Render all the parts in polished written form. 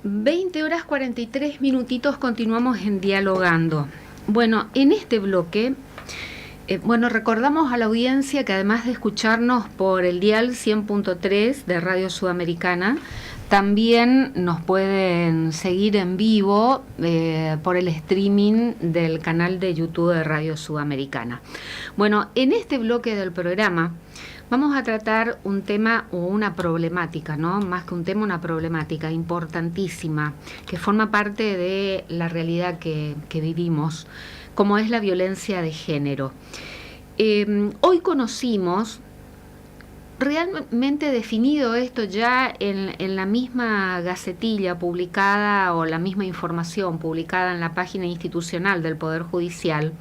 20 horas 43 minutitos, continuamos en Dialogando. Bueno, en este bloque, recordamos a la audiencia que además de escucharnos por el dial 100.3 de Radio Sudamericana, también nos pueden seguir en vivo por el streaming del canal de YouTube de Radio Sudamericana. Bueno, en este bloque del programa vamos a tratar un tema o una problemática, ¿no? Más que un tema, una problemática importantísima que forma parte de la realidad que vivimos, como es la violencia de género. Hoy conocimos, realmente definido esto ya en la misma gacetilla publicada o la misma información publicada en la página institucional del Poder Judicial,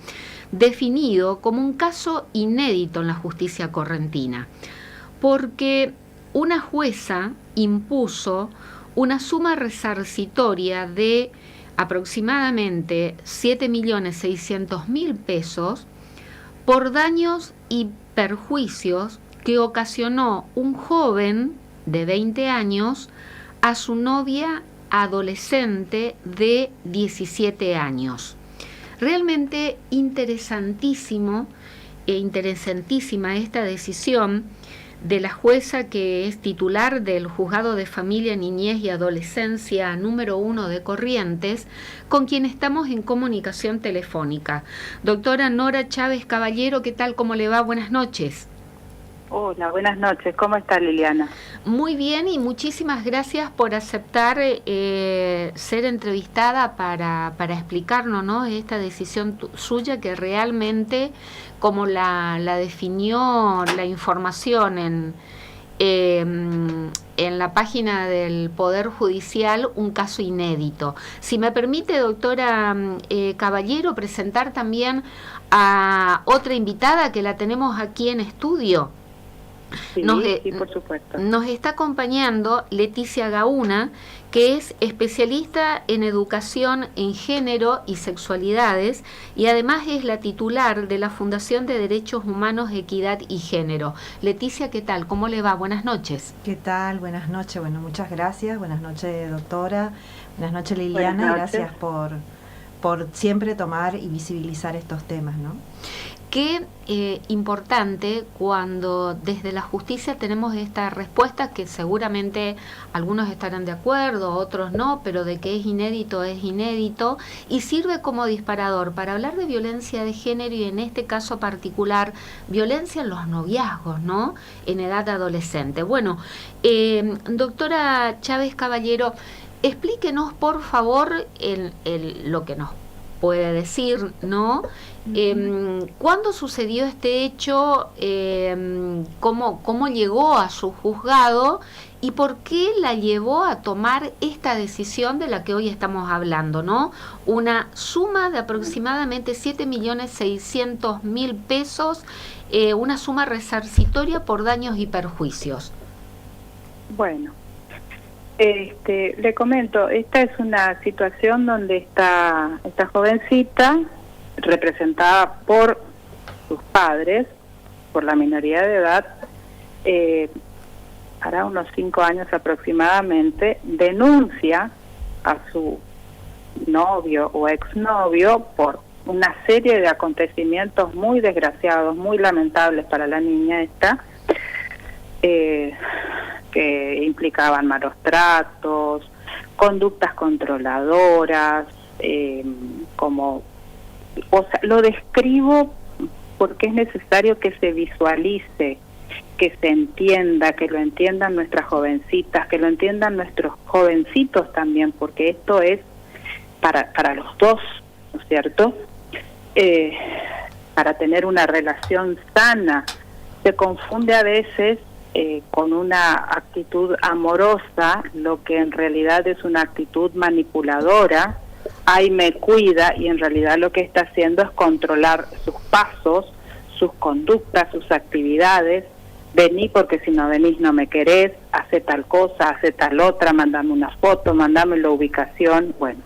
definido como un caso inédito en la justicia correntina, porque una jueza impuso una suma resarcitoria de aproximadamente 7.600.000 pesos por daños y perjuicios que ocasionó un joven de 20 años a su novia adolescente de 17 años. Realmente interesantísima esta decisión de la jueza que es titular del Juzgado de Familia, Niñez y Adolescencia número 1 de Corrientes, con quien estamos en comunicación telefónica. Doctora Nora Chávez Caballero, ¿qué tal? ¿Cómo le va? Buenas noches. Hola, buenas noches. ¿Cómo está, Liliana? Muy bien, y muchísimas gracias por aceptar ser entrevistada para explicarnos, ¿no?, esta decisión suya que realmente, como la definió la información en la página del Poder Judicial, un caso inédito. Si me permite, doctora Caballero, presentar también a otra invitada que la tenemos aquí en estudio. Sí, sí, por supuesto. Nos está acompañando Leticia Gauna, que es especialista en educación en género y sexualidades, y además es la titular de la Fundación de Derechos Humanos, Equidad y Género. Leticia, ¿qué tal? ¿Cómo le va? Buenas noches. ¿Qué tal? Buenas noches. Bueno, muchas gracias. Buenas noches, doctora. Buenas noches, Liliana. Buenas noches. Gracias por siempre tomar y visibilizar estos temas, ¿no? Qué importante cuando desde la justicia tenemos esta respuesta, que seguramente algunos estarán de acuerdo, otros no, pero de que es inédito, y sirve como disparador para hablar de violencia de género y en este caso particular, violencia en los noviazgos, ¿no?, en edad adolescente. Bueno, doctora Chávez Caballero, explíquenos por favor lo que nos puede decir, ¿no? ¿Cuándo sucedió este hecho? ¿Cómo llegó a su juzgado? ¿Y por qué la llevó a tomar esta decisión de la que hoy estamos hablando, ¿no? Una suma de aproximadamente 7.600.000 pesos, una suma resarcitoria por daños y perjuicios. Bueno, le comento, esta es una situación donde esta jovencita, representada por sus padres, por la minoría de edad, hará unos 5 años aproximadamente, denuncia a su novio o exnovio por una serie de acontecimientos muy desgraciados, muy lamentables para la niña esta, que implicaban malos tratos, conductas controladoras, lo describo porque es necesario que se visualice, que se entienda, que lo entiendan nuestras jovencitas, que lo entiendan nuestros jovencitos también, porque esto es para los dos, ¿no es cierto? Para tener una relación sana. Se confunde a veces con una actitud amorosa, lo que en realidad es una actitud manipuladora. Ay, me cuida, y en realidad lo que está haciendo es controlar sus pasos, sus conductas, sus actividades. Vení porque si no venís no me querés, hace tal cosa, hace tal otra, mandame una foto, mandame la ubicación. Bueno,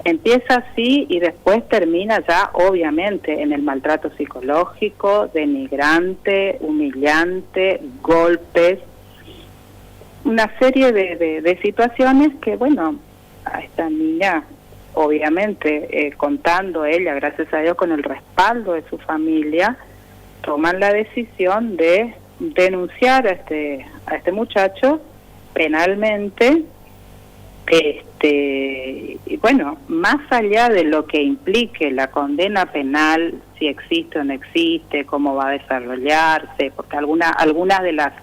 empieza así y después termina ya obviamente en el maltrato psicológico, denigrante, humillante, golpes, una serie de situaciones que, bueno, a esta niña, obviamente contando ella, gracias a Dios, con el respaldo de su familia, toman la decisión de denunciar a este muchacho penalmente. Y bueno, más allá de lo que implique la condena penal, si existe o no existe, cómo va a desarrollarse, porque algunas de las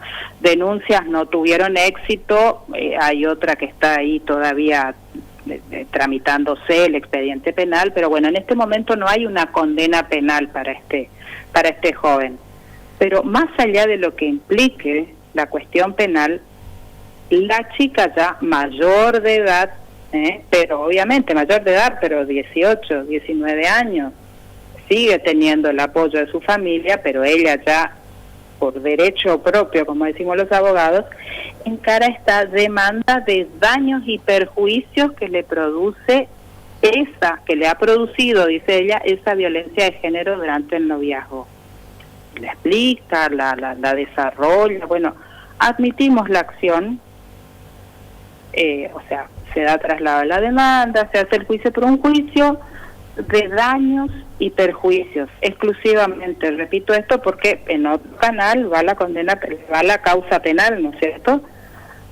denuncias no tuvieron éxito, hay otra que está ahí todavía tramitándose el expediente penal, pero bueno, en este momento no hay una condena penal para este joven. Pero más allá de lo que implique la cuestión penal, la chica ya mayor de edad, pero obviamente mayor de edad, pero 18, 19 años, sigue teniendo el apoyo de su familia, pero ella ya, por derecho propio, como decimos los abogados, encara esta demanda de daños y perjuicios que le produce que le ha producido, dice ella, esa violencia de género durante el noviazgo. La explica, la desarrolla, bueno, admitimos la acción, o sea, se da traslado a la demanda, se hace el juicio por un juicio de daños y perjuicios, exclusivamente. Repito esto porque en otro canal va la condena, va la causa penal, ¿no es cierto?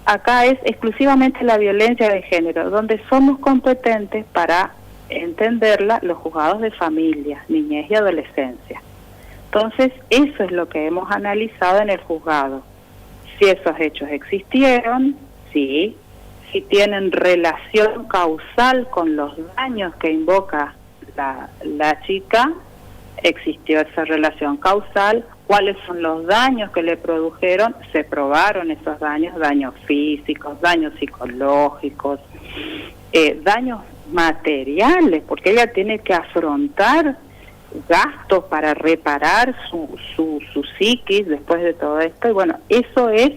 Acá es exclusivamente la violencia de género, donde somos competentes para entenderla los juzgados de familia, niñez y adolescencia. Entonces, eso es lo que hemos analizado en el juzgado. Si esos hechos existieron, sí. Si tienen relación causal con los daños que invoca la chica, existió esa relación causal. ¿Cuáles son los daños que le produjeron? Se probaron esos daños físicos, daños psicológicos, daños materiales, porque ella tiene que afrontar gastos para reparar su psiquis después de todo esto. Y bueno, eso es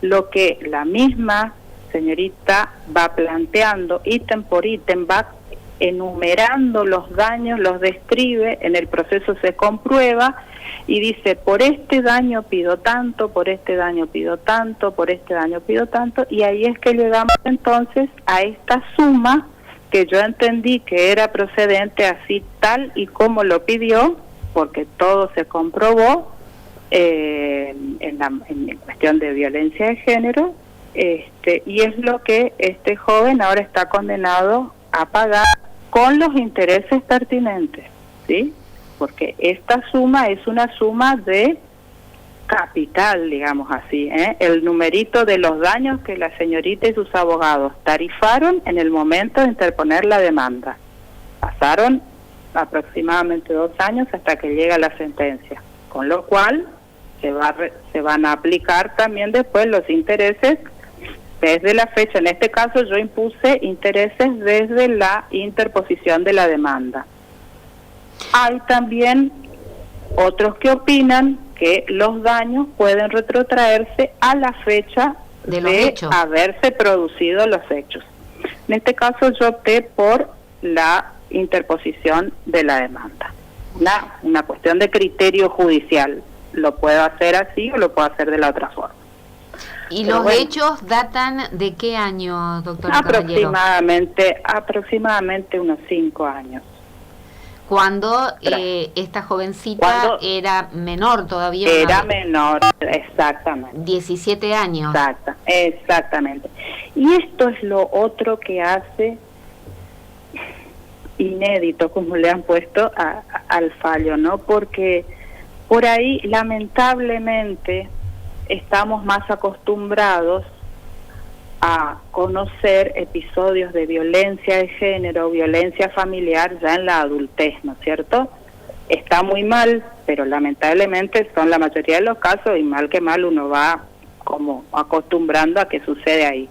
lo que la misma señorita va planteando ítem por ítem, va enumerando los daños, los describe, en el proceso se comprueba y dice, por este daño pido tanto, por este daño pido tanto, por este daño pido tanto, y ahí es que llegamos entonces a esta suma que yo entendí que era procedente así tal y como lo pidió, porque todo se comprobó en cuestión de violencia de género, y es lo que este joven ahora está condenado a pagar con los intereses pertinentes, ¿sí? Porque esta suma es una suma de capital, digamos así, el numerito de los daños que la señorita y sus abogados tarifaron en el momento de interponer la demanda. Pasaron aproximadamente 2 años hasta que llega la sentencia, con lo cual se van a aplicar también después los intereses desde la fecha. En este caso yo impuse intereses desde la interposición de la demanda. Hay también otros que opinan que los daños pueden retrotraerse a la fecha de haberse producido los hechos. En este caso yo opté por la interposición de la demanda. Una cuestión de criterio judicial. Lo puedo hacer así o lo puedo hacer de la otra forma. ¿Y pero los hechos datan de qué año, doctora Aproximadamente unos 5 años. Cuando esta jovencita era menor todavía. Era menor, exactamente. 17 años. Exactamente. Y esto es lo otro que hace inédito, como le han puesto al fallo, ¿no? Porque por ahí, lamentablemente, estamos más acostumbrados a conocer episodios de violencia de género, violencia familiar ya en la adultez, ¿no es cierto? Está muy mal, pero lamentablemente son la mayoría de los casos y mal que mal uno va como acostumbrando a que sucede ahí.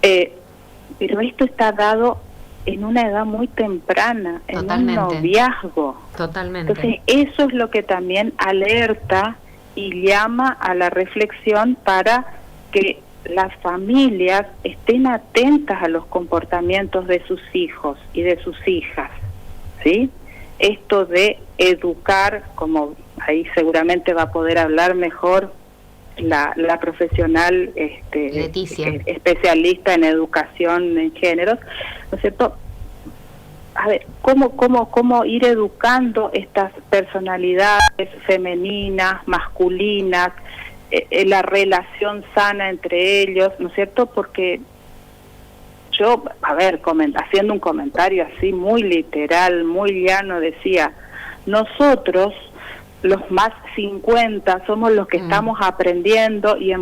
Pero esto está dado en una edad muy temprana, totalmente, en un noviazgo. Totalmente. Entonces eso es lo que también alerta y llama a la reflexión para que las familias estén atentas a los comportamientos de sus hijos y de sus hijas, ¿sí? Esto de educar, como ahí seguramente va a poder hablar mejor la profesional Leticia, especialista en educación en géneros, ¿no es cierto? A ver, ¿cómo ir educando estas personalidades femeninas, masculinas, la relación sana entre ellos, ¿no es cierto? Porque yo, a ver, haciendo un comentario así muy literal, muy llano, decía, nosotros, los más 50, somos los que estamos aprendiendo y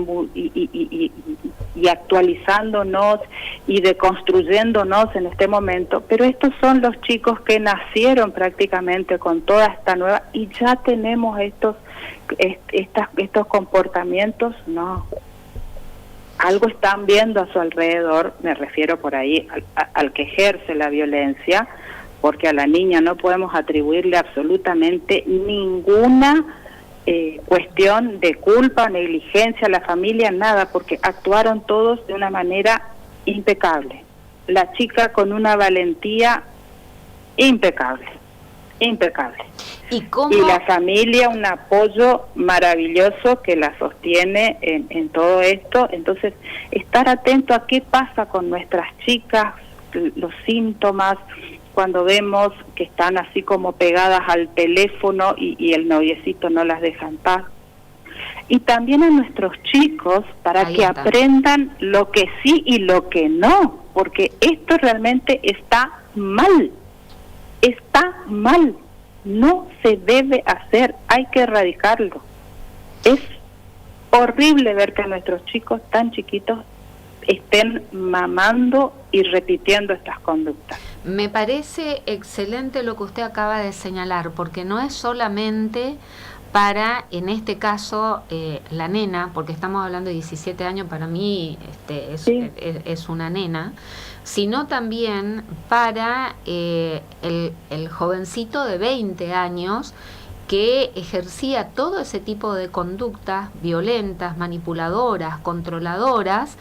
actualizándonos y deconstruyéndonos en este momento, pero estos son los chicos que nacieron prácticamente con toda esta nueva, y ya tenemos estos comportamientos. No, algo están viendo a su alrededor, me refiero por ahí al que ejerce la violencia, porque a la niña no podemos atribuirle absolutamente ninguna cuestión de culpa, negligencia a la familia, nada, porque actuaron todos de una manera impecable. La chica con una valentía impecable. ¿Y cómo? Y la familia, un apoyo maravilloso que la sostiene en todo esto. Entonces, estar atento a qué pasa con nuestras chicas, los síntomas, cuando vemos que están así como pegadas al teléfono y el noviecito no las deja en paz. Y también a nuestros chicos, para que aprendan lo que sí y lo que no, porque esto realmente está mal, no se debe hacer, hay que erradicarlo. Es horrible ver que nuestros chicos tan chiquitos estén mamando y repitiendo estas conductas. Me parece excelente lo que usted acaba de señalar, porque no es solamente para, en este caso, la nena, porque estamos hablando de 17 años, para mí es una nena, sino también para el jovencito de 20 años que ejercía todo ese tipo de conductas violentas, manipuladoras, controladoras,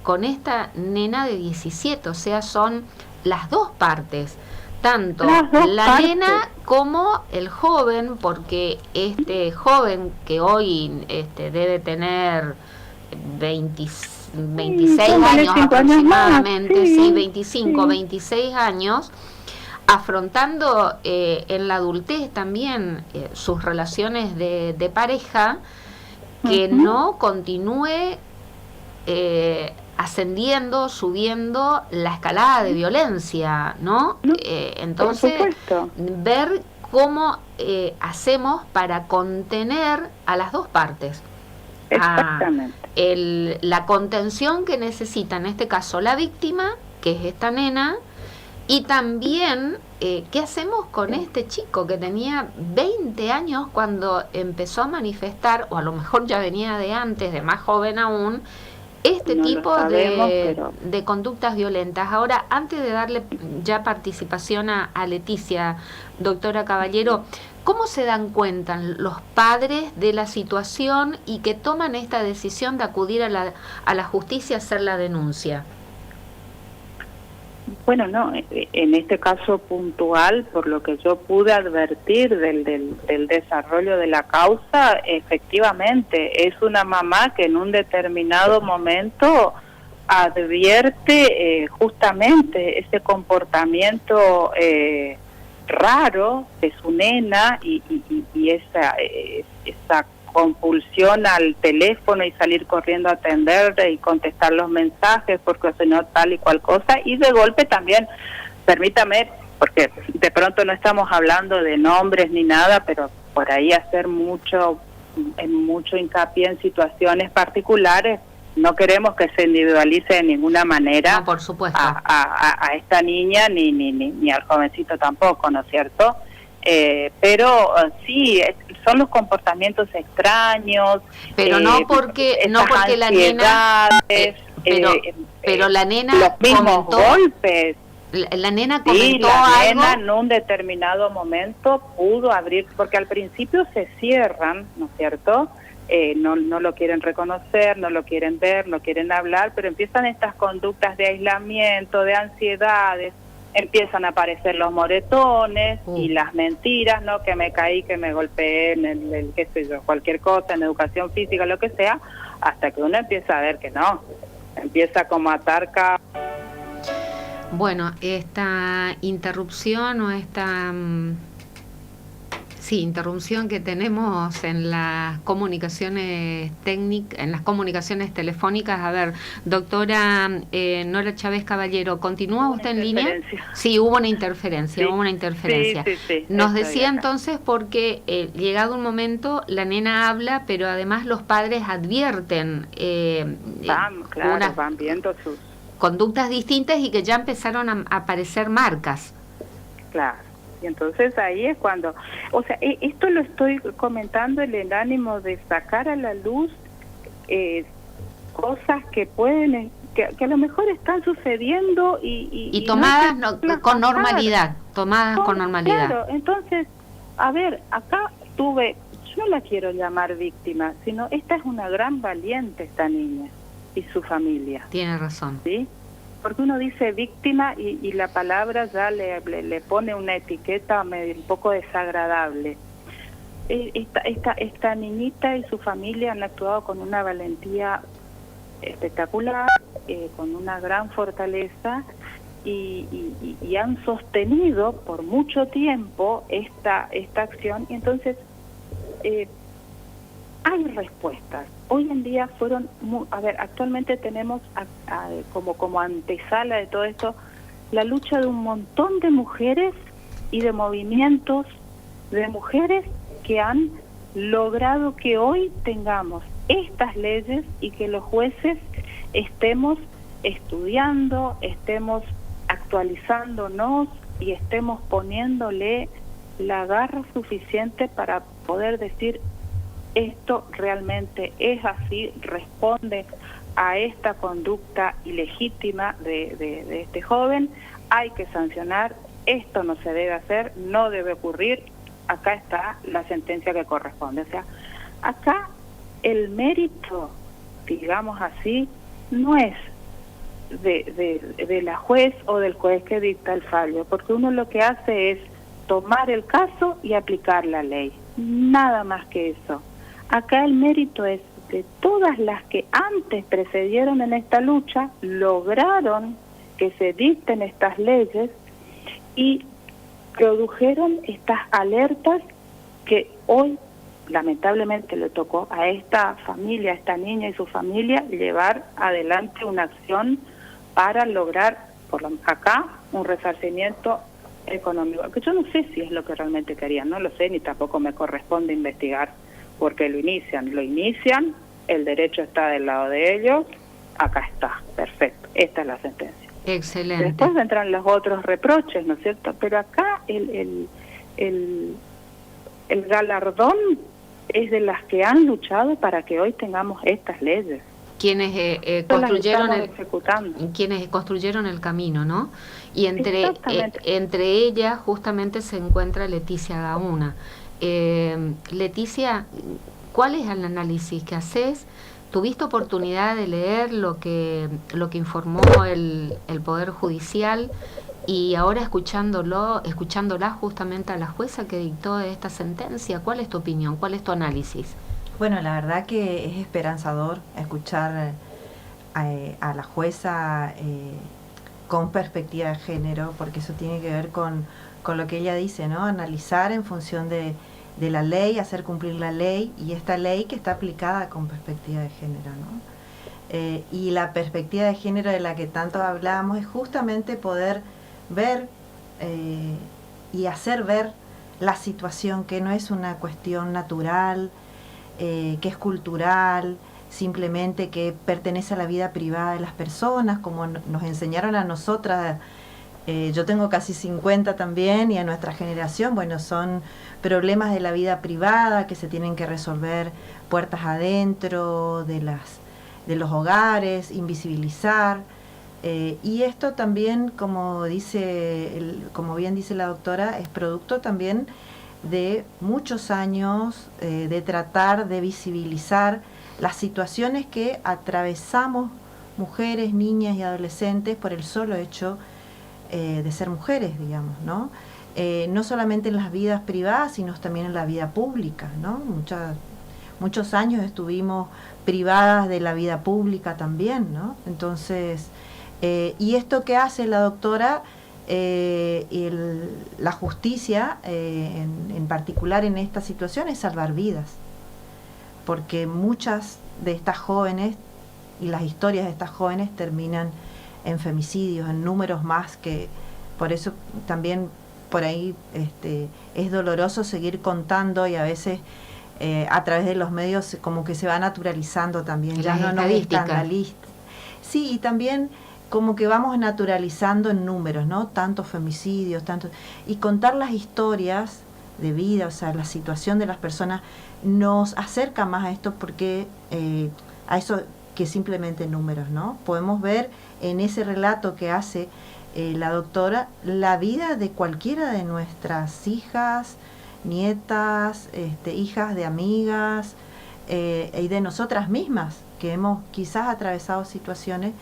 con esta nena de 17, o sea, son las dos partes, tanto la nena como el joven, porque este joven que hoy debe tener 26 años aproximadamente, sí, 25, 26 años, afrontando en la adultez también sus relaciones de pareja, que no continúe ascendiendo, subiendo la escalada de violencia, ¿no? Entonces, ver cómo hacemos para contener a las dos partes. Exactamente. La contención que necesita, en este caso, la víctima, que es esta nena, y también qué hacemos con este chico que tenía 20 años cuando empezó a manifestar, o a lo mejor ya venía de antes, de más joven aún, tipo de conductas violentas. Ahora, antes de darle ya participación a Leticia, doctora Caballero, ¿cómo se dan cuenta los padres de la situación y que toman esta decisión de acudir a la justicia a hacer la denuncia? Bueno, no, en este caso puntual, por lo que yo pude advertir del desarrollo de la causa, efectivamente es una mamá que en un determinado momento advierte justamente ese comportamiento raro de su nena y esa compulsión al teléfono y salir corriendo a atenderle y contestar los mensajes porque si no tal y cual cosa, y de golpe también, permítame, porque de pronto no estamos hablando de nombres ni nada, pero por ahí hacer mucho hincapié en situaciones particulares. No queremos que se individualice de ninguna manera, no, por supuesto, a esta niña ni al jovencito tampoco, ¿no es cierto? Pero sí, son los comportamientos extraños, pero no porque la nena, pero la nena los mismos comentó, golpes. La nena comentó la nena en un determinado momento pudo abrir, porque al principio se cierran, ¿no es cierto? No lo quieren reconocer, no lo quieren ver, no quieren hablar, pero empiezan estas conductas de aislamiento, de ansiedades, empiezan a aparecer los moretones y las mentiras, ¿no? Que me caí, que me golpeé en el qué sé yo, cualquier cosa, en educación física, lo que sea, hasta que uno empieza a ver que no, empieza como a atar cabos. Bueno, esta interrupción o esta interrupción que tenemos en las comunicaciones técnicas, en las comunicaciones telefónicas. A ver, doctora Nora Chávez Caballero, ¿continúa usted en línea? Sí, hubo una interferencia, Sí, Nos decía entonces porque llegado un momento la nena habla, pero además los padres advierten van viendo sus conductas distintas y que ya empezaron a aparecer marcas. Claro. Y entonces ahí es cuando, o sea, esto lo estoy comentando en el ánimo de sacar a la luz cosas que pueden, que a lo mejor están sucediendo y tomadas con normalidad, con normalidad. Claro, entonces, a ver, acá yo no la quiero llamar víctima, sino esta es una gran valiente, esta niña y su familia. Tiene razón. ¿Sí? Porque uno dice víctima y la palabra ya le pone una etiqueta un poco desagradable. Esta niñita y su familia han actuado con una valentía espectacular, con una gran fortaleza y han sostenido por mucho tiempo esta acción. Y entonces hay respuestas. Hoy en día actualmente tenemos como antesala de todo esto la lucha de un montón de mujeres y de movimientos de mujeres que han logrado que hoy tengamos estas leyes y que los jueces estemos estudiando, estemos actualizándonos y estemos poniéndole la garra suficiente para poder decir: esto realmente es así, responde a esta conducta ilegítima de este joven, hay que sancionar, esto no se debe hacer, no debe ocurrir, acá está la sentencia que corresponde. O sea, acá el mérito, digamos así, no es de la juez o del juez que dicta el fallo, porque uno lo que hace es tomar el caso y aplicar la ley, nada más que eso. Acá el mérito es de todas las que antes precedieron en esta lucha, lograron que se dicten estas leyes y produjeron estas alertas que hoy lamentablemente le tocó a esta familia, a esta niña y su familia, llevar adelante una acción para lograr acá un resarcimiento económico, que yo no sé si es lo que realmente querían, no lo sé, ni tampoco me corresponde investigar porque lo inician, el derecho está del lado de ellos, acá está, perfecto, esta es la sentencia. Excelente. Después vendrán los otros reproches, ¿no es cierto? Pero acá el galardón es de las que han luchado para que hoy tengamos estas leyes. Quienes construyeron el camino, ¿no? Y entre ellas justamente se encuentra Leticia Gauna. Leticia, ¿cuál es el análisis que haces? ¿Tuviste oportunidad de leer lo que informó el Poder Judicial y ahora escuchándola justamente a la jueza que dictó esta sentencia? ¿Cuál es tu opinión? ¿Cuál es tu análisis? Bueno, la verdad que es esperanzador escuchar a la jueza con perspectiva de género, porque eso tiene que ver con lo que ella dice, ¿no? Analizar en función de la ley, hacer cumplir la ley, y esta ley que está aplicada con perspectiva de género, ¿no? Y la perspectiva de género de la que tanto hablábamos es justamente poder ver y hacer ver la situación, que no es una cuestión natural, que es cultural, simplemente que pertenece a la vida privada de las personas, como nos enseñaron a nosotras. Yo tengo casi 50 también, y a nuestra generación, bueno, son problemas de la vida privada que se tienen que resolver puertas adentro de los hogares, invisibilizar. Y esto también, como bien dice la doctora, es producto también de muchos años de tratar de visibilizar las situaciones que atravesamos mujeres, niñas y adolescentes por el solo hecho de ser mujeres, digamos, ¿no? No solamente en las vidas privadas, sino también en la vida pública, ¿no? Muchos años estuvimos privadas de la vida pública también, ¿no? Entonces, y esto que hace la doctora, la justicia, en particular en esta situación, es salvar vidas, porque muchas de estas jóvenes y las historias de estas jóvenes terminan en femicidios, en números más que, por eso también por ahí es doloroso seguir contando, y a veces a través de los medios como que se va naturalizando también, ya no es escandalista. Sí, y también como que vamos naturalizando en números, ¿no? Tantos femicidios, y contar las historias de vida, o sea, la situación de las personas nos acerca más a esto, porque a eso que simplemente números, ¿no? Podemos ver en ese relato que hace la doctora la vida de cualquiera de nuestras hijas, nietas, hijas de amigas, y de nosotras mismas, que hemos quizás atravesado situaciones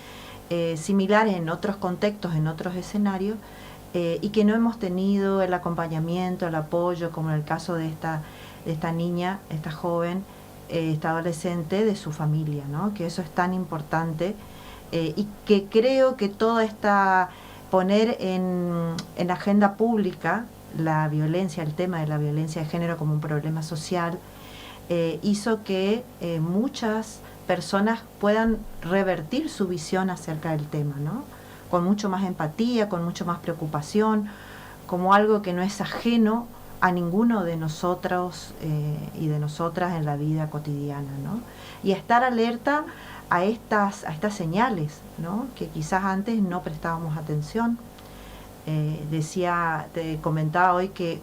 similares en otros contextos, en otros escenarios, y que no hemos tenido el acompañamiento, el apoyo, como en el caso de esta niña, esta joven, esta adolescente, de su familia, ¿no? Que eso es tan importante, y que creo que toda esta poner en agenda pública la violencia, el tema de la violencia de género como un problema social, hizo que muchas personas puedan revertir su visión acerca del tema, ¿no? Con mucho más empatía, con mucho más preocupación, como algo que no es ajeno a ninguno de nosotros y de nosotras en la vida cotidiana, ¿no? Y estar alerta a estas señales, ¿no? Que quizás antes no prestábamos atención. Te comentaba hoy que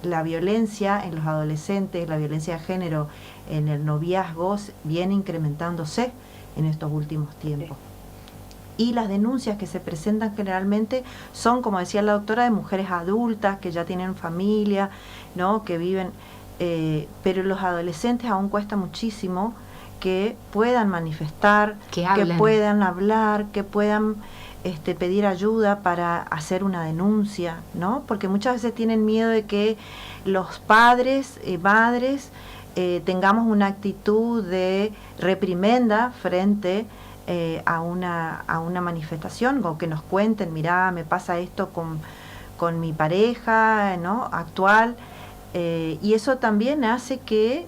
la violencia en los adolescentes, la violencia de género en el noviazgo viene incrementándose en estos últimos tiempos. Y las denuncias que se presentan generalmente son, como decía la doctora, de mujeres adultas que ya tienen familia, ¿no? Que viven, pero los adolescentes aún cuesta muchísimo que puedan manifestar, que puedan hablar, que puedan pedir ayuda para hacer una denuncia, ¿no? Porque muchas veces tienen miedo de que los padres y madres tengamos una actitud de reprimenda frente a una manifestación, o que nos cuenten, mirá, me pasa esto con mi pareja, ¿no? Actual, y eso también hace que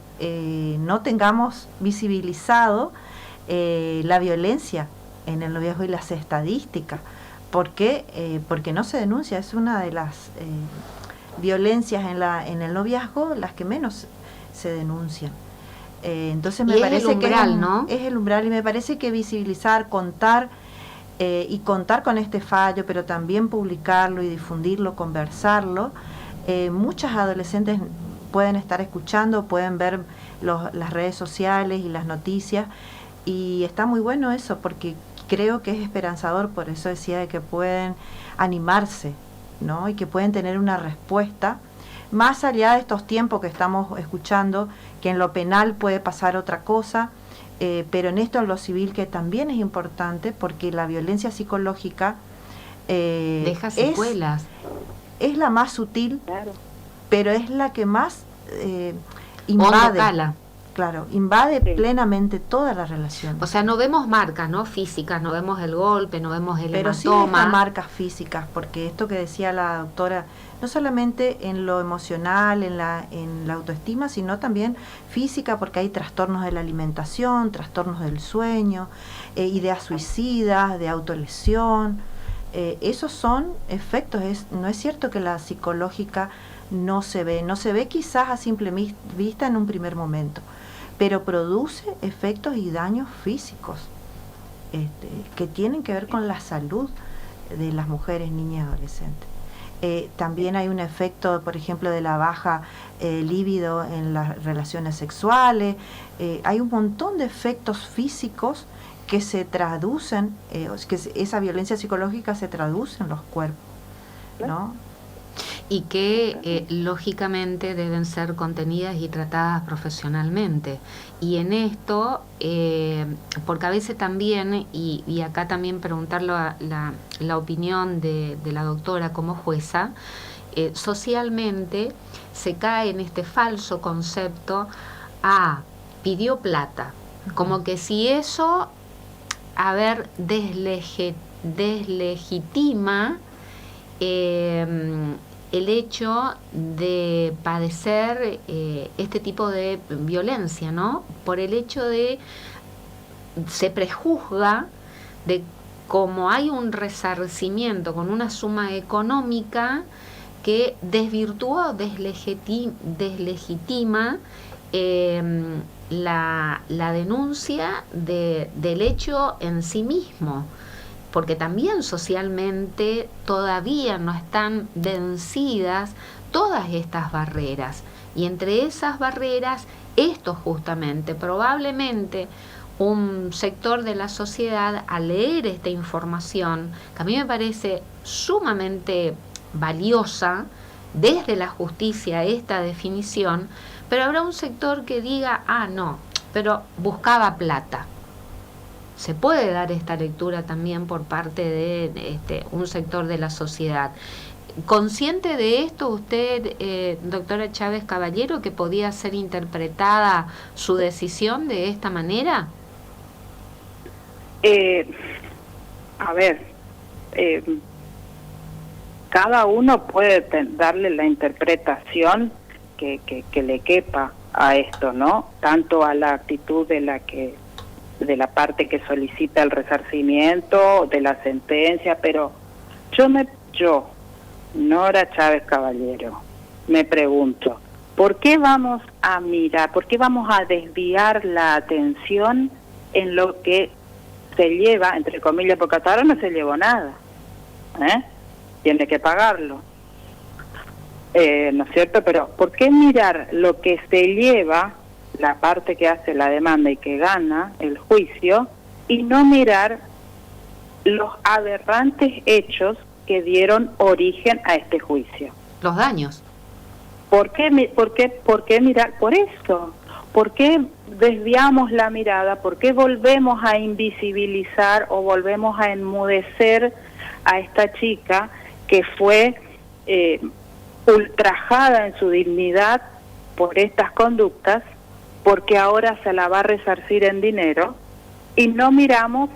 no tengamos visibilizado la violencia en el noviazgo y las estadísticas, porque no se denuncia. Es una de las violencias en el noviazgo las que menos se denuncian. Entonces me parece que es el umbral, y me parece que visibilizar, contar y contar con este fallo, pero también publicarlo y difundirlo, conversarlo. Muchas adolescentes pueden estar escuchando, pueden ver las redes sociales y las noticias, y está muy bueno eso, porque creo que es esperanzador. Por eso decía de que pueden animarse, ¿no? Y que pueden tener una respuesta más allá de estos tiempos que estamos escuchando, que en lo penal puede pasar otra cosa, pero en esto, en lo civil, que también es importante, porque la violencia psicológica deja secuelas. Es la más sutil, claro, pero es la que más invade. Claro, invade plenamente toda la relación. O sea, no vemos marcas, ¿no? Físicas, no vemos el golpe, no vemos el pero hematoma. Sí deja marcas físicas, porque esto que decía la doctora, no solamente en lo emocional, en la autoestima, sino también física, porque hay trastornos de la alimentación, trastornos del sueño, ideas suicidas, de autolesión. Esos son efectos. No es cierto que la psicológica no se ve quizás a simple vista en un primer momento, pero produce efectos y daños físicos que tienen que ver con la salud de las mujeres, niñas y adolescentes. También hay un efecto, por ejemplo, de la baja libido en las relaciones sexuales. Hay un montón de efectos físicos que se traducen, que esa violencia psicológica se traduce en los cuerpos, ¿no? y que lógicamente deben ser contenidas y tratadas profesionalmente. Y en esto, porque a veces también, y acá también preguntar la opinión de la doctora como jueza, socialmente se cae en este falso concepto, pidió plata, como que si eso, deslegitima el hecho de padecer este tipo de violencia, ¿no? Por el hecho de, se prejuzga de como hay un resarcimiento con una suma económica que desvirtúa o deslegitima la denuncia del hecho en sí mismo, porque también socialmente todavía no están vencidas todas estas barreras, y entre esas barreras, esto justamente, probablemente un sector de la sociedad, al leer esta información, que a mí me parece sumamente valiosa desde la justicia esta definición, pero habrá un sector que diga, no, pero buscaba plata. Se puede dar esta lectura también por parte de un sector de la sociedad. ¿Consciente de esto usted, doctora Chávez Caballero, que podía ser interpretada su decisión de esta manera? Cada uno puede darle la interpretación que le quepa a esto, ¿no? Tanto a la actitud de la parte que solicita el resarcimiento, de la sentencia, pero yo, Nora Chávez Caballero, me pregunto, ¿por qué vamos a mirar, por qué vamos a desviar la atención en lo que se lleva, entre comillas, porque hasta ahora no se llevó nada, tiene que pagarlo, ¿no es cierto? Pero ¿por qué mirar lo que se lleva, la parte que hace la demanda y que gana el juicio, y no mirar los aberrantes hechos que dieron origen a este juicio? Los daños. ¿Por qué mirar? Por eso. ¿Por qué desviamos la mirada? ¿Por qué volvemos a invisibilizar o volvemos a enmudecer a esta chica que fue ultrajada en su dignidad por estas conductas, porque ahora se la va a resarcir en dinero, y no miramos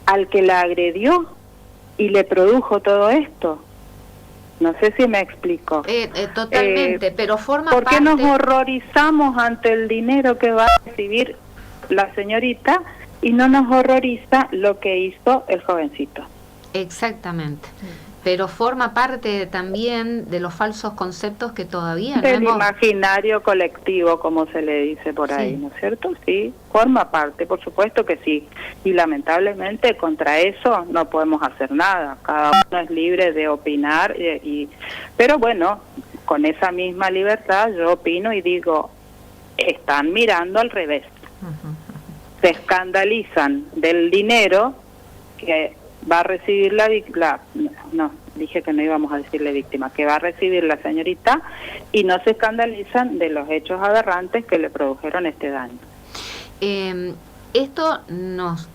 al que la agredió y le produjo todo esto? No sé si me explico. Totalmente, pero forma ¿por qué parte... nos horrorizamos ante el dinero que va a recibir la señorita y no nos horroriza lo que hizo el jovencito? Exactamente. Pero forma parte también de los falsos conceptos que todavía no del hemos... imaginario colectivo, como se le dice por ahí, ¿no es cierto? Sí, forma parte, por supuesto que sí. Y lamentablemente contra eso no podemos hacer nada. Cada uno es libre de opinar, pero bueno, con esa misma libertad yo opino y digo, están mirando al revés. Se escandalizan del dinero que va a recibir dije que no íbamos a decirle víctima, que va a recibir la señorita, y no se escandalizan de los hechos aberrantes que le produjeron este daño. Esto nos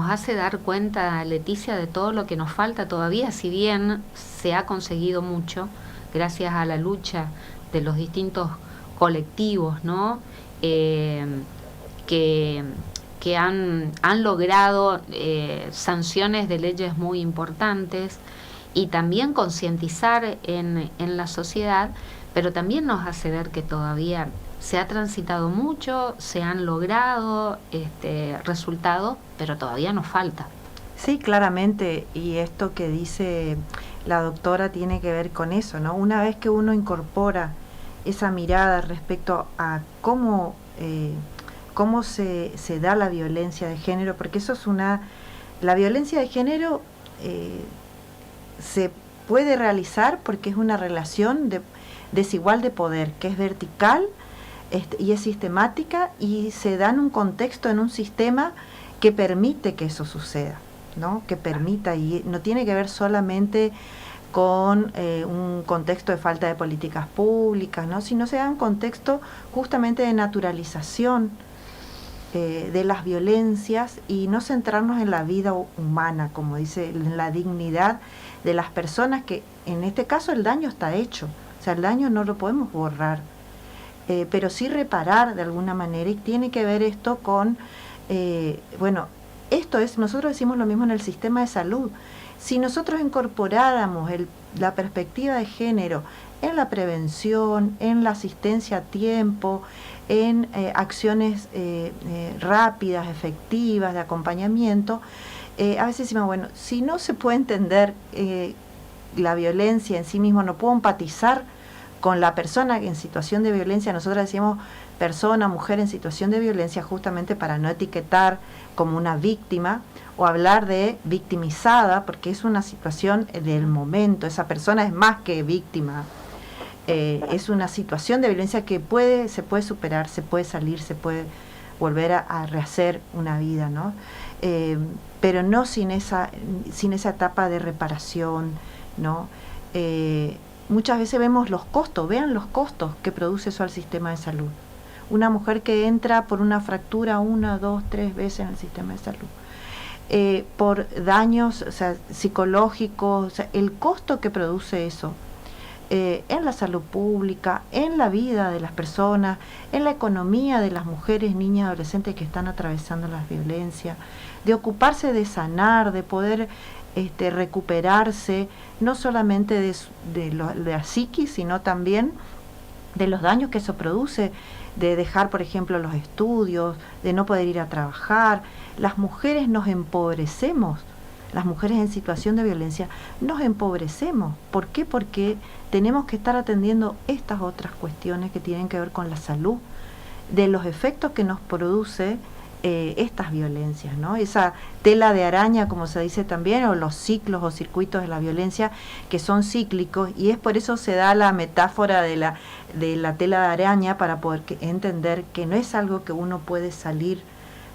hace dar cuenta, Leticia, de todo lo que nos falta todavía, si bien se ha conseguido mucho gracias a la lucha de los distintos colectivos, ¿no? Que han logrado sanciones de leyes muy importantes y también concientizar en la sociedad, pero también nos hace ver que todavía se ha transitado mucho, se han logrado resultados, pero todavía nos falta. Sí, claramente, y esto que dice la doctora tiene que ver con eso, ¿no? Una vez que uno incorpora esa mirada respecto a cómo se da la violencia de género, porque eso es la violencia de género se puede realizar porque es una relación desigual de poder, que es vertical y es sistemática, y se da en un contexto, en un sistema que permite que eso suceda, ¿no? Que permita, y no tiene que ver solamente con un contexto de falta de políticas públicas, ¿no? Sino se da un contexto justamente de naturalización de las violencias y no centrarnos en la vida humana, como dice, en la dignidad de las personas, que en este caso el daño está hecho, o sea, el daño no lo podemos borrar, pero sí reparar de alguna manera, y tiene que ver esto con, bueno, esto es, nosotros decimos lo mismo en el sistema de salud. Si nosotros incorporáramos la perspectiva de género en la prevención, en la asistencia a tiempo, en acciones rápidas, efectivas, de acompañamiento, a veces decimos, bueno, si no se puede entender la violencia en sí mismo, no puedo empatizar con la persona en situación de violencia. Nosotros decimos persona, mujer en situación de violencia, justamente para no etiquetar como una víctima o hablar de victimizada, porque es una situación del momento, esa persona es más que víctima, es una situación de violencia que se puede superar, se puede salir, se puede volver a rehacer una vida, ¿no? Pero no sin esa etapa de reparación, ¿no? Muchas veces vemos los costos, vean los costos que produce eso al sistema de salud. Una mujer que entra por una fractura 1, 2, 3 veces en el sistema de salud, por daños, o sea, psicológicos, o sea, el costo que produce eso en la salud pública, en la vida de las personas, en la economía de las mujeres, niñas, adolescentes que están atravesando las violencias, de ocuparse de sanar, de poder recuperarse, no solamente de la psiquis, sino también de los daños que eso produce, de dejar, por ejemplo, los estudios, de no poder ir a trabajar. Las mujeres nos empobrecemos, las mujeres en situación de violencia nos empobrecemos. ¿Por qué? Porque tenemos que estar atendiendo estas otras cuestiones que tienen que ver con la salud, de los efectos que nos produce estas violencias, ¿no? Esa tela de araña, como se dice también, o los ciclos o circuitos de la violencia que son cíclicos, y es por eso se da la metáfora de la tela de araña, para poder entender que no es algo que uno puede salir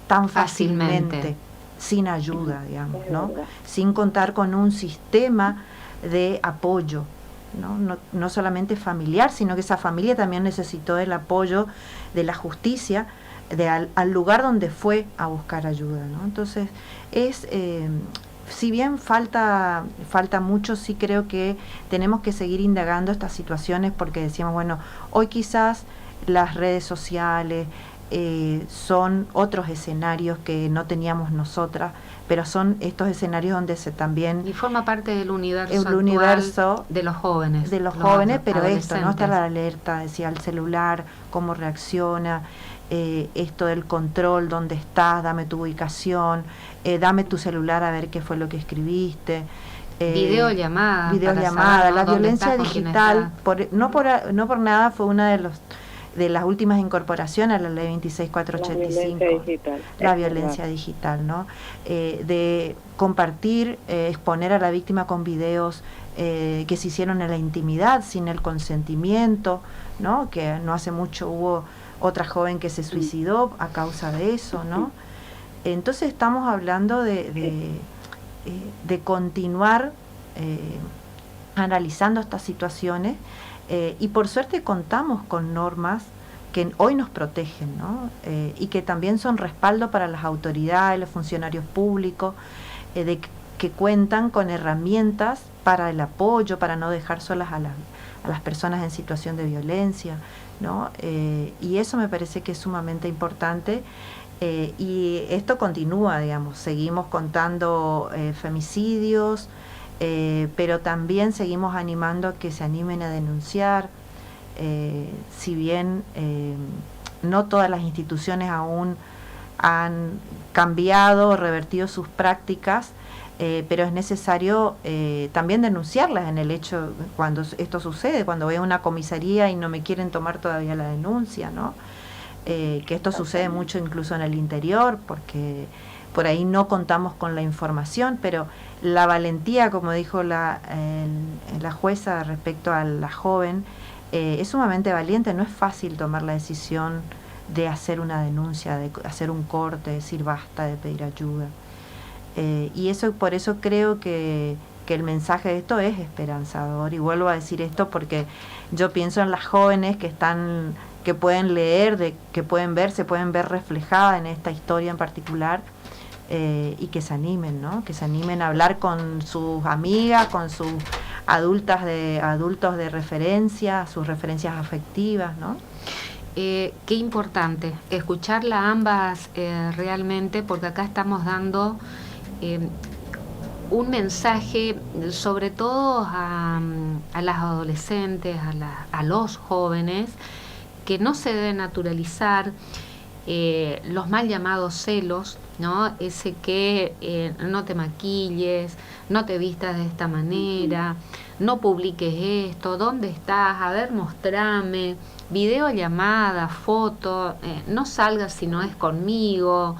tan fácilmente sin ayuda, digamos, ¿no? Sin contar con un sistema de apoyo, no solamente familiar, sino que esa familia también necesitó el apoyo de la justicia, al lugar donde fue a buscar ayuda, ¿no? Entonces, si bien falta mucho, sí creo que tenemos que seguir indagando estas situaciones, porque decíamos, bueno, hoy quizás las redes sociales son otros escenarios que no teníamos nosotras, pero son estos escenarios donde se también... Y forma parte del universo de los jóvenes. De los jóvenes, pero esto, ¿no? Está la alerta, decía, el celular, cómo reacciona, esto del control, dónde estás, dame tu ubicación, dame tu celular a ver qué fue lo que escribiste. Videollamada, la violencia digital, no por nada fue una de las últimas incorporaciones a la ley 26485, la violencia digital, ¿no? De compartir, exponer a la víctima con videos que se hicieron en la intimidad, sin el consentimiento, ¿no? Que no hace mucho hubo otra joven que se suicidó a causa de eso, ¿no? Entonces estamos hablando de continuar analizando estas situaciones, y por suerte contamos con normas que hoy nos protegen, ¿no? Y que también son respaldo para las autoridades, los funcionarios públicos, que cuentan con herramientas para el apoyo, para no dejar solas a las personas en situación de violencia, ¿no? Y eso me parece que es sumamente importante, y esto continúa, digamos, seguimos contando femicidios, pero también seguimos animando a que se animen a denunciar, si bien no todas las instituciones aún han cambiado o revertido sus prácticas, pero es necesario también denunciarlas en el hecho, cuando esto sucede, cuando voy a una comisaría y no me quieren tomar todavía la denuncia, ¿no? Que esto sucede mucho incluso en el interior, porque por ahí no contamos con la información, pero la valentía, como dijo la jueza respecto a la joven, es sumamente valiente. No es fácil tomar la decisión de hacer una denuncia, de hacer un corte, decir basta, de pedir ayuda. Y eso, por eso creo que que el mensaje de esto es esperanzador. Y vuelvo a decir esto porque yo pienso en las jóvenes que pueden leer, que pueden ver, se pueden ver reflejadas en esta historia en particular, y que se animen, ¿no? Que se animen a hablar con sus amigas, con sus adultos de referencia, sus referencias afectivas, ¿no? Qué importante escucharla ambas realmente, porque acá estamos dando un mensaje sobre todo a las adolescentes, a los jóvenes, que no se debe naturalizar los mal llamados celos, ¿no? Ese que no te maquilles, no te vistas de esta manera, no publiques esto, ¿dónde estás? A ver, mostrame, videollamada, foto, no salgas si no es conmigo,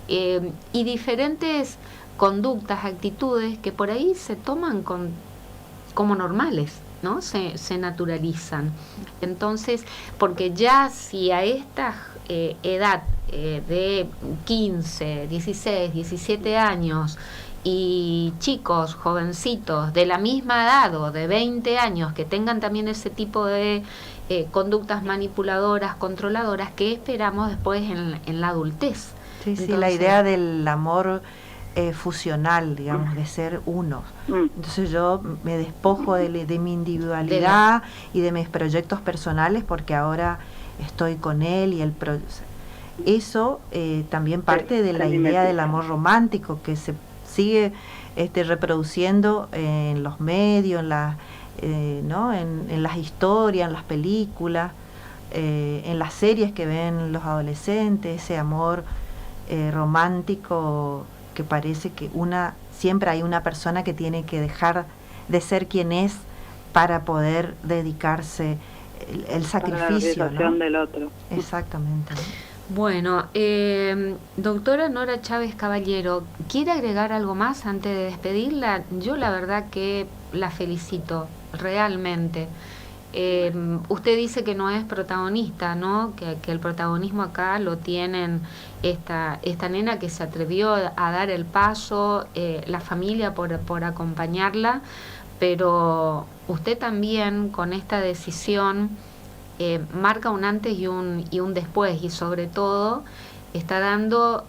y diferentes conductas, actitudes que por ahí se toman como normales, ¿no? Se naturalizan. Entonces, porque ya si a esta edad de 15, 16, 17 años y chicos, jovencitos de la misma edad o de 20 años que tengan también ese tipo de conductas manipuladoras, controladoras, ¿qué esperamos después en la adultez? Sí, entonces, sí, la idea del amor fusional, digamos, de ser uno. Entonces yo me despojo de mi individualidad y de mis proyectos personales porque ahora estoy con él y eso también parte de la idea del amor romántico que se sigue reproduciendo en los medios, ¿no? en las historias, en las películas, en las series que ven los adolescentes, ese amor romántico que parece que siempre hay una persona que tiene que dejar de ser quien es para poder dedicarse el sacrificio, para la realización, ¿no?, del otro. Exactamente. Bueno, doctora Nora Chávez Caballero, ¿quiere agregar algo más antes de despedirla? Yo la verdad que la felicito, realmente. Usted dice que no es protagonista, ¿no? Que el protagonismo acá lo tienen esta nena que se atrevió a dar el paso, la familia por acompañarla, pero usted también con esta decisión marca un antes y un después, y sobre todo está dando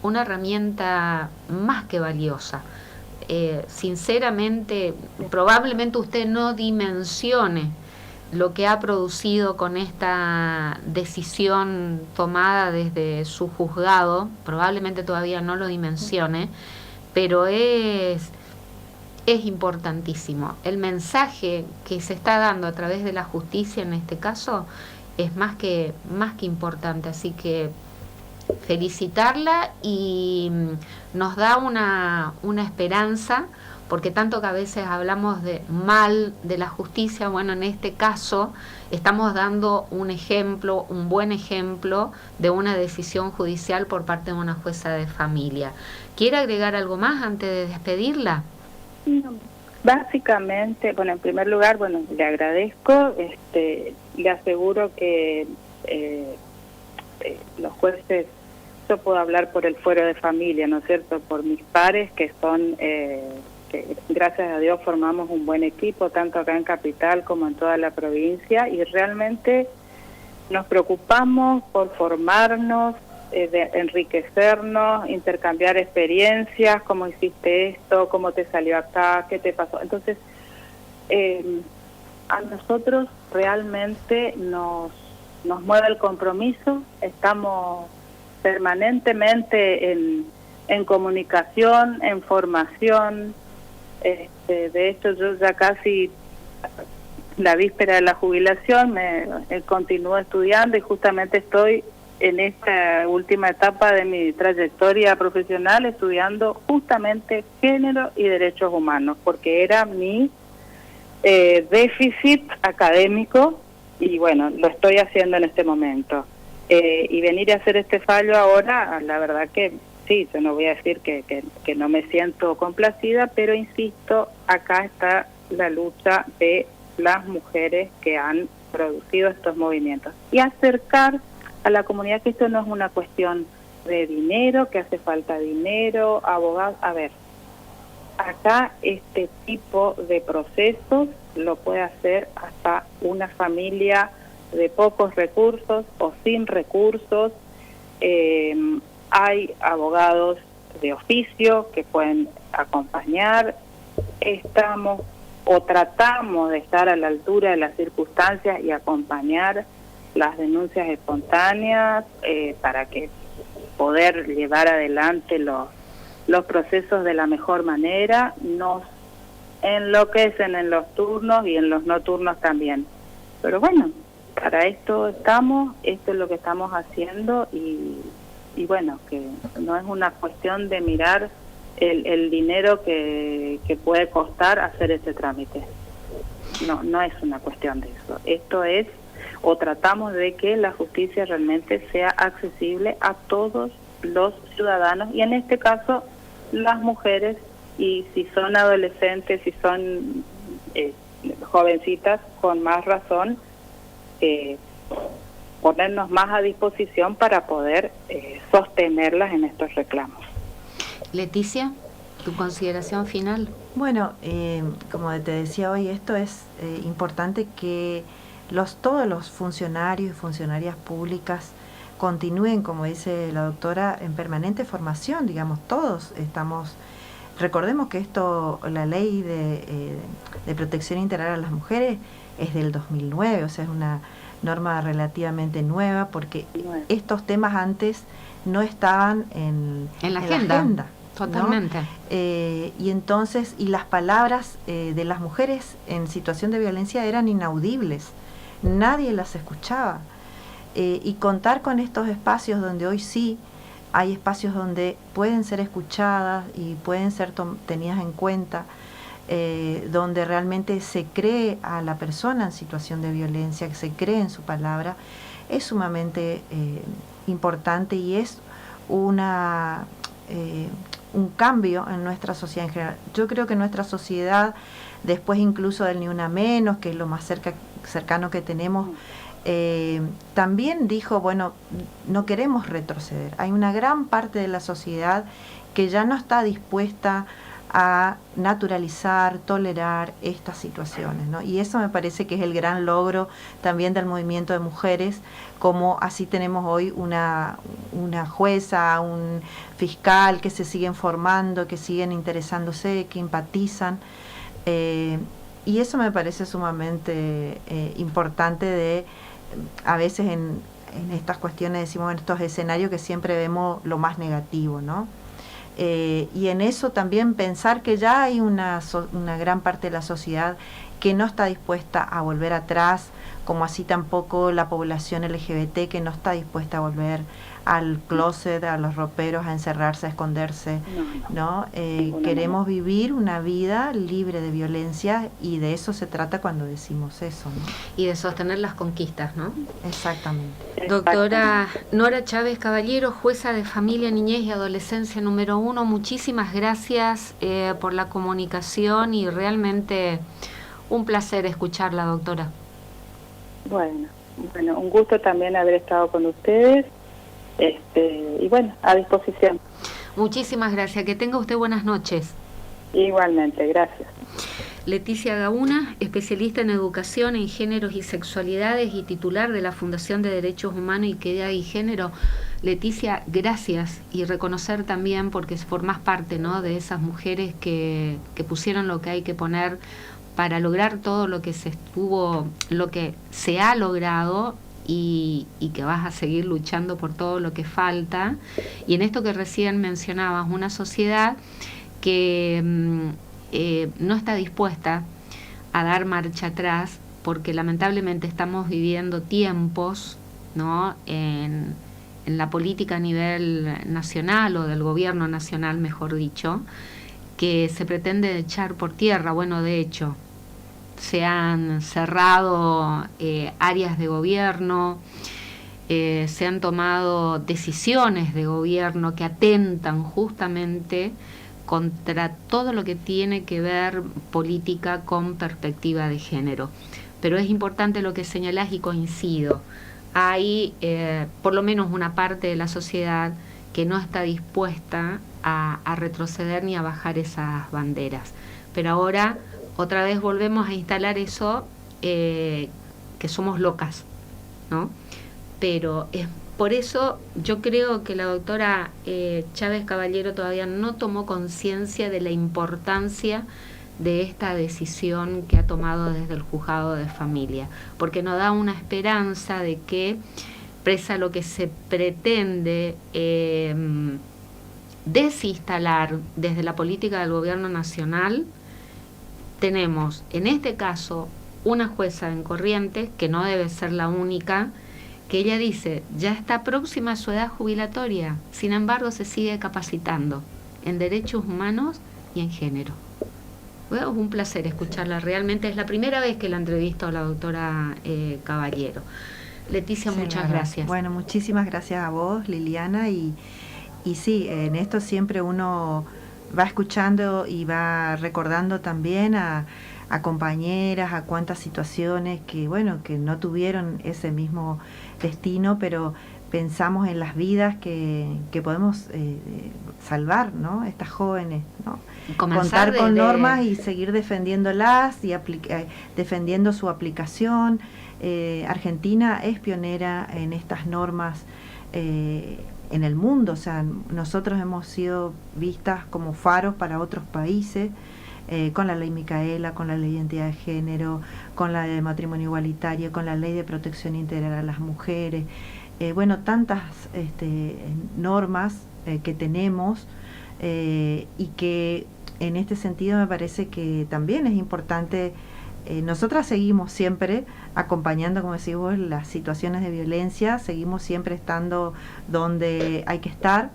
una herramienta más que valiosa. Sinceramente, probablemente usted no dimensione lo que ha producido con esta decisión tomada desde su juzgado, probablemente todavía no lo dimensione, pero es importantísimo. El mensaje que se está dando a través de la justicia en este caso es más que importante, así que felicitarla, y nos da una esperanza, porque tanto que a veces hablamos mal de la justicia, bueno, en este caso estamos dando un ejemplo, un buen ejemplo de una decisión judicial por parte de una jueza de familia. ¿Quiere agregar algo más antes de despedirla? No, básicamente, bueno, en primer lugar, bueno, le agradezco, le aseguro que los jueces, yo puedo hablar por el fuero de familia, ¿no es cierto?, por mis pares que son, que gracias a Dios formamos un buen equipo, tanto acá en Capital como en toda la provincia, y realmente nos preocupamos por formarnos, de enriquecernos, intercambiar experiencias, cómo hiciste esto, cómo te salió acá, qué te pasó. Entonces, a nosotros realmente nos mueve el compromiso, estamos permanentemente en comunicación, en formación. De hecho, yo ya casi la víspera de la jubilación me continúo estudiando, y justamente estoy en esta última etapa de mi trayectoria profesional estudiando justamente género y derechos humanos, porque era mi déficit académico, y bueno, lo estoy haciendo en este momento. Y venir a hacer este fallo ahora, la verdad que sí, yo no voy a decir que no me siento complacida, pero insisto, acá está la lucha de las mujeres que han producido estos movimientos, y acercar a la comunidad que esto no es una cuestión de dinero, que hace falta dinero, abogados. A ver, acá este tipo de procesos lo puede hacer hasta una familia de pocos recursos o sin recursos. Hay abogados de oficio que pueden acompañar. Estamos o tratamos de estar a la altura de las circunstancias y acompañar las denuncias espontáneas para que poder llevar adelante los procesos de la mejor manera. Nos enloquecen en los turnos y en los no turnos también. Pero bueno, para esto estamos, esto es lo que estamos haciendo y bueno, que no es una cuestión de mirar el dinero que puede costar hacer ese trámite. No es una cuestión de eso. Esto es, o tratamos de que la justicia realmente sea accesible a todos los ciudadanos y en este caso las mujeres, y si son adolescentes, si son jovencitas, con más razón, ponernos más a disposición para poder sostenerlas en estos reclamos. Leticia, ¿tu consideración final? Bueno, como te decía hoy, esto es importante que todos los funcionarios y funcionarias públicas continúen, como dice la doctora, en permanente formación, digamos, todos estamos. Recordemos que la ley de protección integral a las mujeres es del 2009, o sea, es una norma relativamente nueva, porque estos temas antes no estaban en la agenda. Totalmente. ¿No? Y entonces, y las palabras de las mujeres en situación de violencia eran inaudibles, nadie las escuchaba. Y contar con estos espacios donde hoy sí hay espacios donde pueden ser escuchadas y pueden ser tenidas en cuenta, donde realmente se cree a la persona en situación de violencia, que se cree en su palabra, es sumamente importante y es un cambio en nuestra sociedad en general. Yo creo que nuestra sociedad, después incluso del Ni Una Menos, que es lo más cercano que tenemos, también dijo, bueno, no queremos retroceder. Hay una gran parte de la sociedad que ya no está dispuesta a naturalizar, tolerar estas situaciones, ¿no? Y eso me parece que es el gran logro también del movimiento de mujeres, como así tenemos hoy una jueza, un fiscal que se siguen formando, que siguen interesándose, que empatizan, y eso me parece sumamente importante a veces en estas cuestiones, decimos, en estos escenarios que siempre vemos lo más negativo, ¿no? Y en eso también pensar que ya hay una gran parte de la sociedad que no está dispuesta a volver atrás, como así tampoco la población LGBT que no está dispuesta a volver al closet, a los roperos, a encerrarse, a esconderse, ¿no? Queremos vivir una vida libre de violencia y de eso se trata cuando decimos eso, ¿no? Y de sostener las conquistas, ¿no? Exactamente. Doctora Nora Chávez Caballero, jueza de Familia, Niñez y Adolescencia número 1, muchísimas gracias por la comunicación y realmente un placer escucharla, doctora. Bueno, un gusto también haber estado con ustedes. Y bueno, a disposición. Muchísimas gracias, que tenga usted buenas noches. Igualmente, gracias. Leticia Gauna, especialista en educación en géneros y sexualidades y titular de la Fundación de Derechos Humanos y Equidad y Género. Leticia, gracias, y reconocer también porque formás parte, ¿no?, de esas mujeres que pusieron lo que hay que poner para lograr todo lo que se ha logrado y que vas a seguir luchando por todo lo que falta. Y en esto que recién mencionabas, una sociedad que no está dispuesta a dar marcha atrás, porque lamentablemente estamos viviendo tiempos, ¿no?, en la política a nivel nacional o del gobierno nacional, mejor dicho, que se pretende echar por tierra. Bueno, de hecho, se han cerrado áreas de gobierno, se han tomado decisiones de gobierno que atentan justamente contra todo lo que tiene que ver política con perspectiva de género. Pero es importante lo que señalás y coincido. Hay por lo menos una parte de la sociedad que no está dispuesta a retroceder ni a bajar esas banderas. Pero ahora otra vez volvemos a instalar eso, que somos locas, ¿no? Pero es por eso yo creo que la doctora Chávez Caballero todavía no tomó conciencia de la importancia de esta decisión que ha tomado desde el juzgado de familia, porque nos da una esperanza de que, presa a lo que se pretende desinstalar desde la política del gobierno nacional, tenemos en este caso una jueza en Corrientes, que no debe ser la única, que ella dice, ya está próxima a su edad jubilatoria, sin embargo se sigue capacitando en derechos humanos y en género. Bueno, es un placer escucharla, realmente es la primera vez que la entrevisto a la doctora Caballero. Leticia, sí, muchas gracias. Bueno, muchísimas gracias a vos, Liliana, y sí, en esto siempre uno va escuchando y va recordando también a compañeras, a cuántas situaciones que, bueno, que no tuvieron ese mismo destino, pero pensamos en las vidas que podemos salvar, ¿no? Estas jóvenes, ¿no? Contar con normas y seguir defendiéndolas y defendiendo su aplicación. Argentina es pionera en estas normas en el mundo, o sea, nosotros hemos sido vistas como faros para otros países, con la ley Micaela, con la ley de identidad de género, con la de matrimonio igualitario, con la ley de protección integral a las mujeres, bueno, tantas normas que tenemos, y que en este sentido me parece que también es importante. Nosotras seguimos siempre acompañando, como decís vos, las situaciones de violencia, seguimos siempre estando donde hay que estar,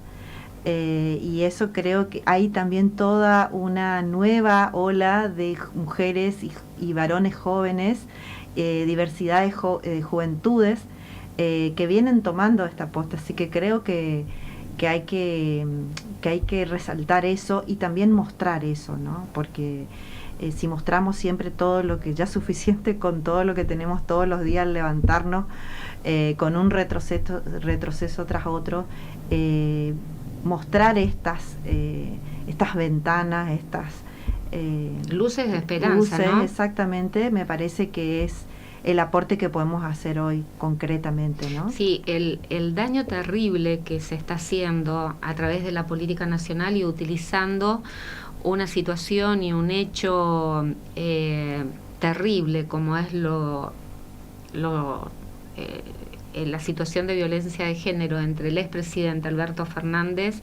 y eso creo que hay también toda una nueva ola de mujeres y varones jóvenes, diversidad de juventudes, que vienen tomando esta posta, así que creo que hay que resaltar eso y también mostrar eso, ¿no? Porque si mostramos siempre todo lo que ya es suficiente con todo lo que tenemos todos los días al levantarnos, con un retroceso tras otro, mostrar estas ventanas, estas luces de esperanza, luces, ¿no? Exactamente, me parece que es el aporte que podemos hacer hoy concretamente, ¿no? Sí, el daño terrible que se está haciendo a través de la política nacional y utilizando una situación y un hecho terrible como es la situación de violencia de género entre el expresidente Alberto Fernández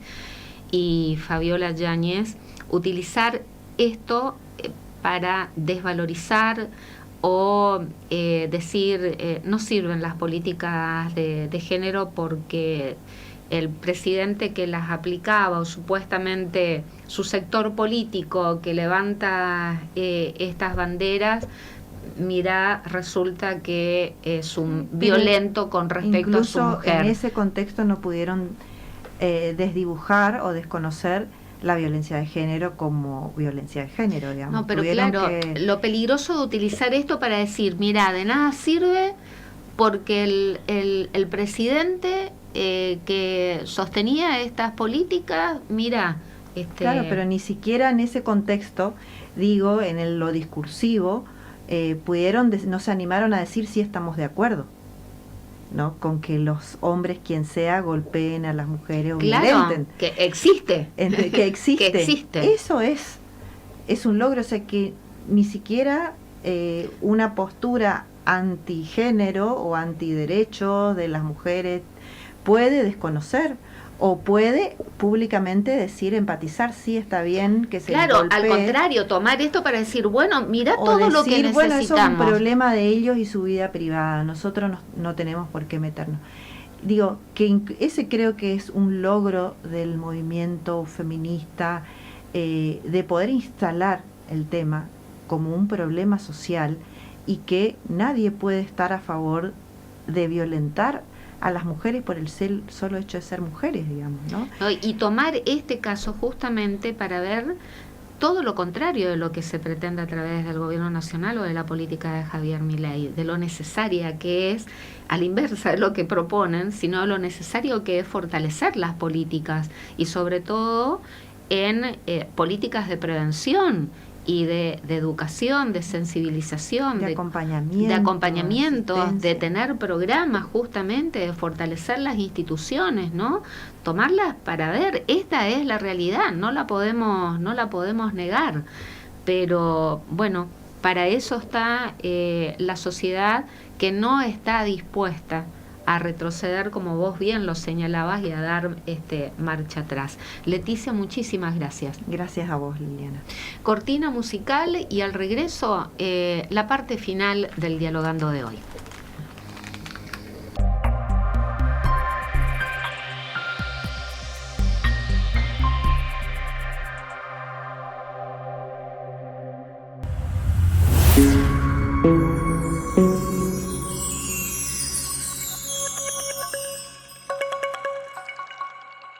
y Fabiola Yáñez, utilizar esto para desvalorizar o decir no sirven las políticas de género porque el presidente que las aplicaba o supuestamente su sector político que levanta estas banderas, mira, resulta que es un violento con respecto a su mujer. Incluso en ese contexto no pudieron desdibujar o desconocer la violencia de género como violencia de género, digamos. No, pero claro, lo peligroso de utilizar esto para decir, mira, de nada sirve porque el presidente que sostenía estas políticas, mira... Claro, pero ni siquiera en ese contexto, digo, en lo discursivo, no se animaron a decir si estamos de acuerdo, ¿no? Con que los hombres, quien sea, golpeen a las mujeres o violenten. Que existe. Que existe. Que existe. Eso es un logro, o sea que ni siquiera una postura antigénero o antiderechos de las mujeres puede desconocer o puede públicamente decir, empatizar, sí está bien que se claro, golpee. Al contrario, tomar esto para decir, bueno, mira todo decir, lo que necesitamos. Bueno, eso es un problema de ellos y su vida privada, nosotros no tenemos por qué meternos. Digo, que ese creo que es un logro del movimiento feminista, de poder instalar el tema como un problema social y que nadie puede estar a favor de violentar a las mujeres por el solo hecho de ser mujeres, digamos, ¿no? Y tomar este caso justamente para ver todo lo contrario de lo que se pretende a través del gobierno nacional o de la política de Javier Milei, de lo necesaria que es, a la inversa de lo que proponen, sino lo necesario que es fortalecer las políticas y sobre todo en políticas de prevención y de educación, de sensibilización, de acompañamiento, de tener programas justamente, de fortalecer las instituciones, ¿no? Tomarlas para ver, esta es la realidad, no la podemos negar, pero bueno, para eso está la sociedad que no está dispuesta a retroceder, como vos bien lo señalabas, y a dar marcha atrás. Leticia, muchísimas gracias. Gracias a vos, Liliana. Cortina musical y al regreso la parte final del Dialogando de hoy.